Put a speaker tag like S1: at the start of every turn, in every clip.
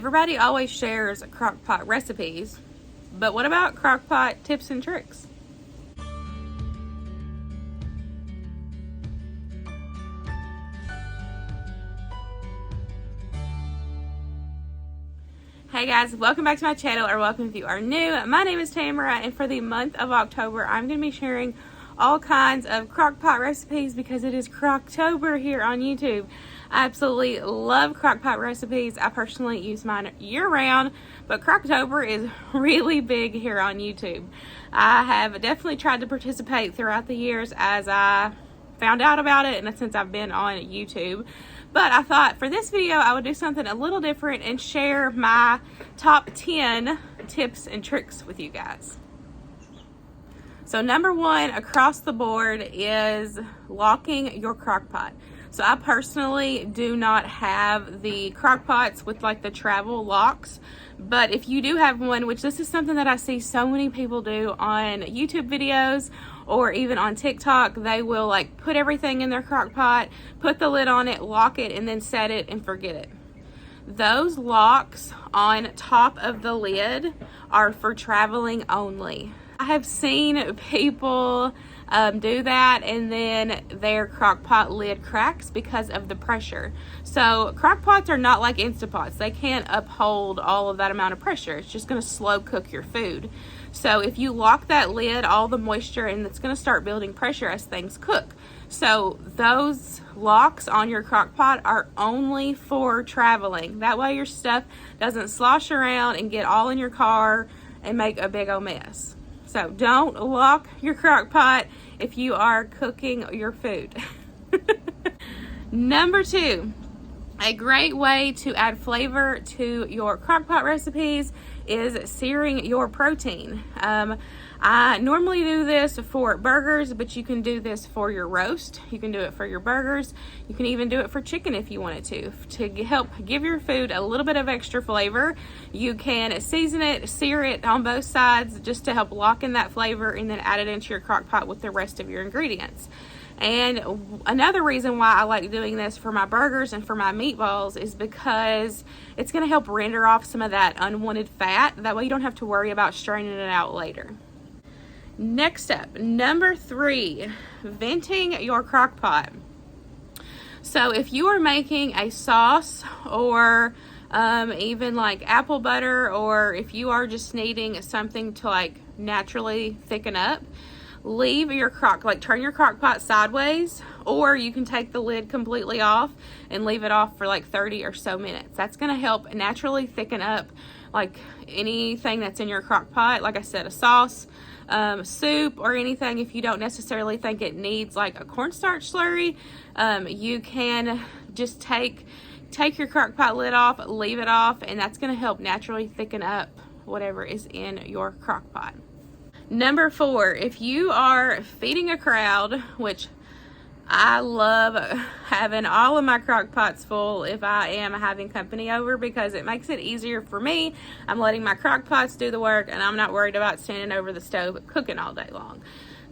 S1: Everybody always shares crockpot recipes, but what about crockpot tips and tricks? Hey guys, welcome back to my channel, or welcome if you are new. My name is Tamara, and for the month of October, I'm going to be sharing all kinds of crockpot recipes because it is Crocktober here on YouTube. I absolutely love crockpot recipes. I personally use mine year-round, but Crocktober is really big here on YouTube. I have definitely tried to participate throughout the years as I found out about it and since I've been on YouTube. But I thought for this video I would do something a little different and share my top 10 tips and tricks with you guys. So number one across the board is locking your crockpot. So I personally do not have the crockpots with like the travel locks, but if you do have one, which this is something that I see so many people do on YouTube videos or even on TikTok, they will like put everything in their crockpot, put the lid on it, lock it, and then set it and forget it. Those locks on top of the lid are for traveling only. I have seen people do that and then their crockpot lid cracks because of the pressure. So crockpots are not like Instant Pots. They can't uphold all of that amount of pressure. It's just going to slow cook your food. So if you lock that lid, all the moisture, and it's going to start building pressure as things cook. So those locks on your crockpot are only for traveling. That way your stuff doesn't slosh around and get all in your car and make a big old mess. So don't lock your crockpot if you are cooking your food. Number two, a great way to add flavor to your crockpot recipes is searing your protein. I normally do this for burgers, but you can do this for your roast. You can do it for your burgers. You can even do it for chicken if you wanted to help give your food a little bit of extra flavor. You can season it, sear it on both sides just to help lock in that flavor, and then add it into your crock pot with the rest of your ingredients. And another reason why I like doing this for my burgers and for my meatballs is because it's going to help render off some of that unwanted fat. That way you don't have to worry about straining it out later. Next up, number three, venting your crock pot. So if you are making a sauce or even like apple butter, or if you are just needing something to like naturally thicken up, leave your turn your crock pot sideways, or you can take the lid completely off and leave it off for like 30 or so minutes. That's going to help naturally thicken up like anything that's in your crock pot. Like I said, a sauce, soup, or anything. If you don't necessarily think it needs like a cornstarch slurry, you can just take your crock pot lid off, leave it off, and that's going to help naturally thicken up whatever is in your crock pot. Number four, if you are feeding a crowd, which I love having all of my crock pots full if I am having company over, because it makes it easier for me. I'm letting my crock pots do the work, and I'm not worried about standing over the stove cooking all day long.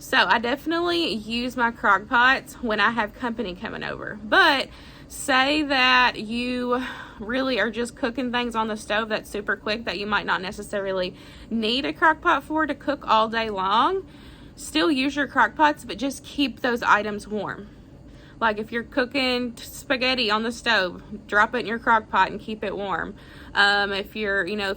S1: So I definitely use my crock pots when I have company coming over. But say that you really are just cooking things on the stove that's super quick, that you might not necessarily need a crock pot for to cook all day long. Still use your crock pots, but just keep those items warm. Like if you're cooking spaghetti on the stove, drop it in your crock pot and keep it warm. If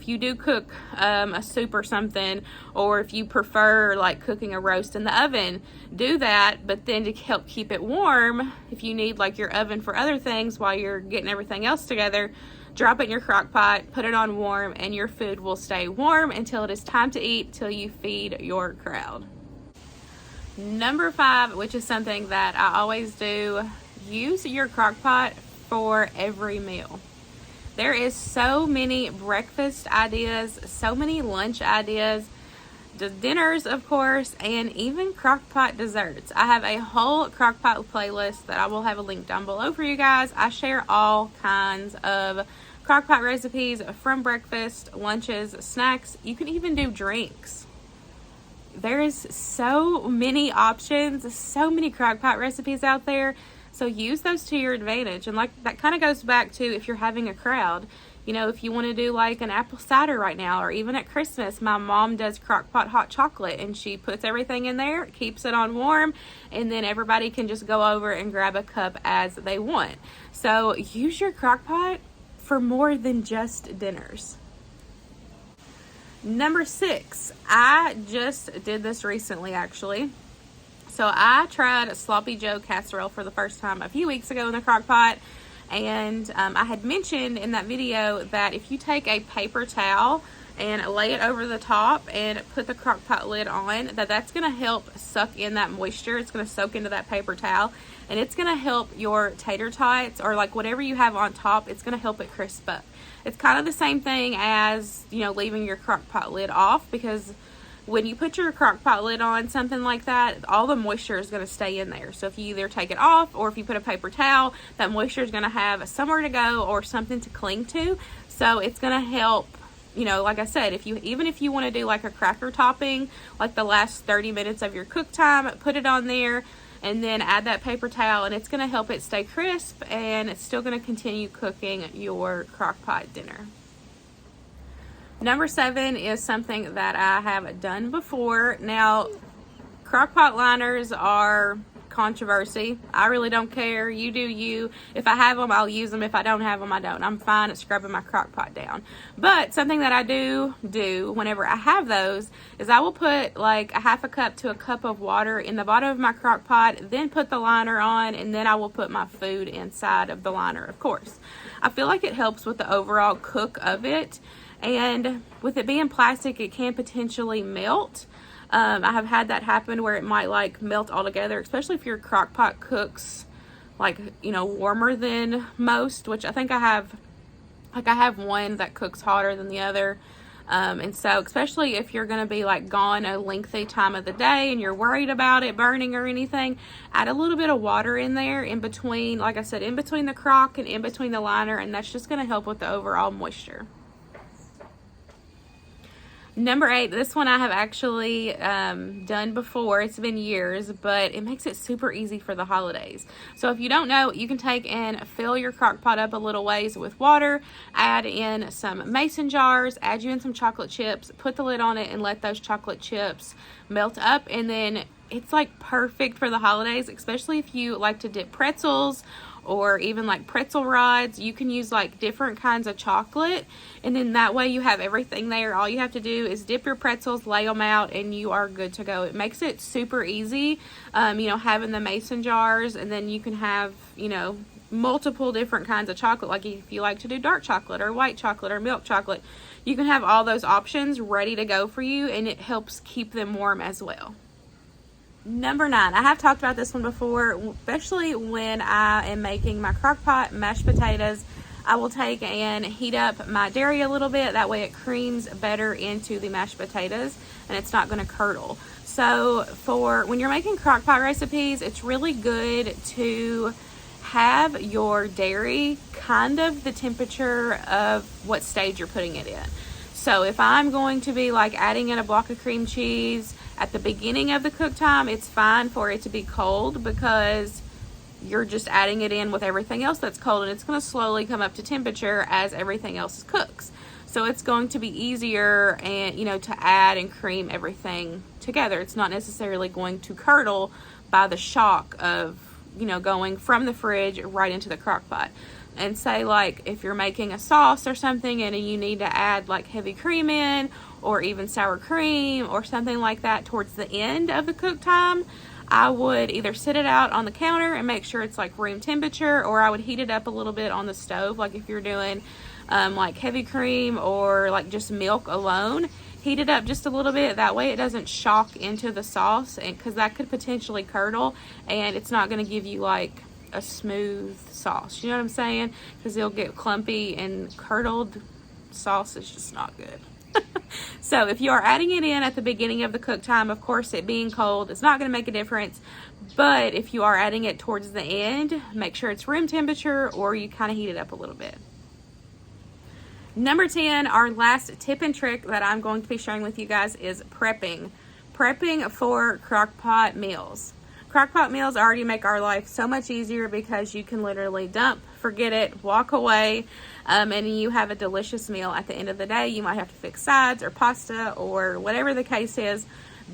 S1: you do cook a soup or something, or if you prefer like cooking a roast in the oven, do that. But then to help keep it warm, if you need like your oven for other things while you're getting everything else together, drop it in your crock pot, put it on warm, and your food will stay warm until it is time to eat, till you feed your crowd. Number five, which is something that I always do, use your crock pot for every meal. There is so many breakfast ideas, so many lunch ideas, dinners of course, and even crock pot desserts. I have a whole crock pot playlist that I will have a link down below for you guys. I share all kinds of crock pot recipes from breakfast, lunches, snacks. You can even do drinks. There is so many options, so many crock pot recipes out there. So use those to your advantage. And like that kind of goes back to if you're having a crowd, You know, if you want to do like an apple cider right now, or even at Christmas, my mom does Crockpot hot chocolate, and she puts everything in there, keeps it on warm, and then everybody can just go over and grab a cup as they want. So use your Crockpot for more than just dinners. Number 6, I just did this recently actually. So I tried a Sloppy Joe casserole for the first time a few weeks ago in the Crockpot. And I had mentioned in that video that if you take a paper towel and lay it over the top and put the Crockpot lid on, that's going to help suck in that moisture. It's going to soak into that paper towel, and it's going to help your tater tots, or like whatever you have on top, it's going to help it crisp up. It's kind of the same thing as, you know, leaving your Crockpot lid off, because when you put your Crockpot lid on something like that, all the moisture is going to stay in there. So if you either take it off, or if you put a paper towel, that moisture is going to have somewhere to go or something to cling to. So it's going to help, you know, like I said, even if you want to do like a cracker topping, like the last 30 minutes of your cook time, put it on there and then add that paper towel, and it's going to help it stay crisp, and it's still going to continue cooking your Crockpot dinner. Number 7 is something that I have done before. Now, Crockpot liners are controversy. I really don't care. You do you. If I have them, I'll use them. If I don't have them, I don't. I'm fine at scrubbing my Crockpot down. But something that I do whenever I have those is I will put like a half a cup to a cup of water in the bottom of my Crockpot, then put the liner on, and then I will put my food inside of the liner, of course. I feel like it helps with the overall cook of it. And with it being plastic, it can potentially melt. I have had that happen where it might like melt all together, especially if your Crockpot cooks like, you know, warmer than most, which I think I have one that cooks hotter than the other. And so especially if you're going to be like gone a lengthy time of the day and you're worried about it burning or anything, add a little bit of water in there in between, like I said, in between the crock and in between the liner, and that's just going to help with the overall moisture. Number 8, this one I have actually done before. It's been years, but it makes it super easy for the holidays. So if you don't know, you can take and fill your Crockpot up a little ways with water, add in some mason jars, add you in some chocolate chips, put the lid on it, and let those chocolate chips melt up, and then it's like perfect for the holidays, especially if you like to dip pretzels or even like pretzel rods. You can use like different kinds of chocolate, and then that way you have everything there. All you have to do is dip your pretzels, lay them out, and you are good to go. It makes it super easy, you know, having the mason jars, and then you can have, you know, multiple different kinds of chocolate. Like if you like to do dark chocolate or white chocolate or milk chocolate, you can have all those options ready to go for you, and it helps keep them warm as well. Number 9, I have talked about this one before, especially when I am making my Crockpot mashed potatoes. I will take and heat up my dairy a little bit. That way it creams better into the mashed potatoes and it's not going to curdle. So for when you're making Crockpot recipes, it's really good to have your dairy kind of the temperature of what stage you're putting it in. So if I'm going to be like adding in a block of cream cheese at the beginning of the cook time, it's fine for it to be cold, because you're just adding it in with everything else that's cold, and it's going to slowly come up to temperature as everything else cooks. So it's going to be easier, and you know, to add and cream everything together. It's not necessarily going to curdle by the shock of, you know, going from the fridge right into the Crockpot. And say like if you're making a sauce or something and you need to add like heavy cream in, or even sour cream or something like that towards the end of the cook time, I would either sit it out on the counter and make sure it's like room temperature, or I would heat it up a little bit on the stove. Like if you're doing like heavy cream or like just milk alone, heat it up just a little bit. That way it doesn't shock into the sauce, and because that could potentially curdle, and it's not going to give you like a smooth sauce. You know what I'm saying? Because it'll get clumpy, and curdled sauce is just not good. So if you are adding it in at the beginning of the cook time, of course it being cold, it's not going to make a difference. But if you are adding it towards the end, make sure it's room temperature, or you kind of heat it up a little bit. Number 10, our last tip and trick that I'm going to be sharing with you guys is prepping for Crockpot meals. Crockpot meals already make our life so much easier because you can literally dump, forget it, walk away, and you have a delicious meal at the end of the day. You might have to fix sides or pasta or whatever the case is.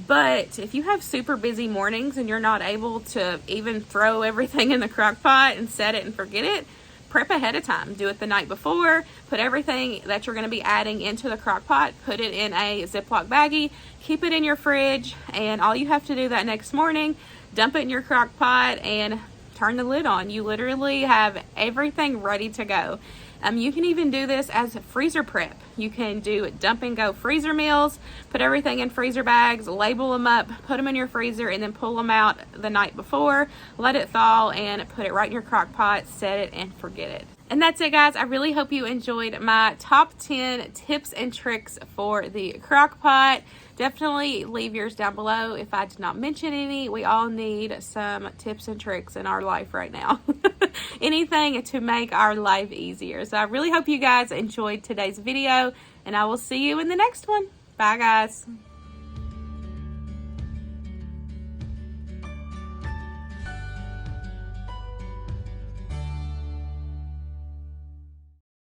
S1: But if you have super busy mornings and you're not able to even throw everything in the crock pot and set it and forget it, prep ahead of time. Do it the night before. Put everything that you're going to be adding into the crock pot. Put it in a Ziploc baggie. Keep it in your fridge. And all you have to do that next morning, dump it in your crock pot and turn the lid on. You literally have everything ready to go. You can even do this as a freezer prep. You can do dump and go freezer meals, put everything in freezer bags, label them up, put them in your freezer, and then pull them out the night before, let it thaw, and put it right in your crock pot, set it, and forget it. And that's it, guys. I really hope you enjoyed my top 10 tips and tricks for the crock pot. Definitely leave yours down below if I did not mention any. We all need some tips and tricks in our life right now. Anything to make our life easier. So I really hope you guys enjoyed today's video, and I will see you in the next one. Bye, guys.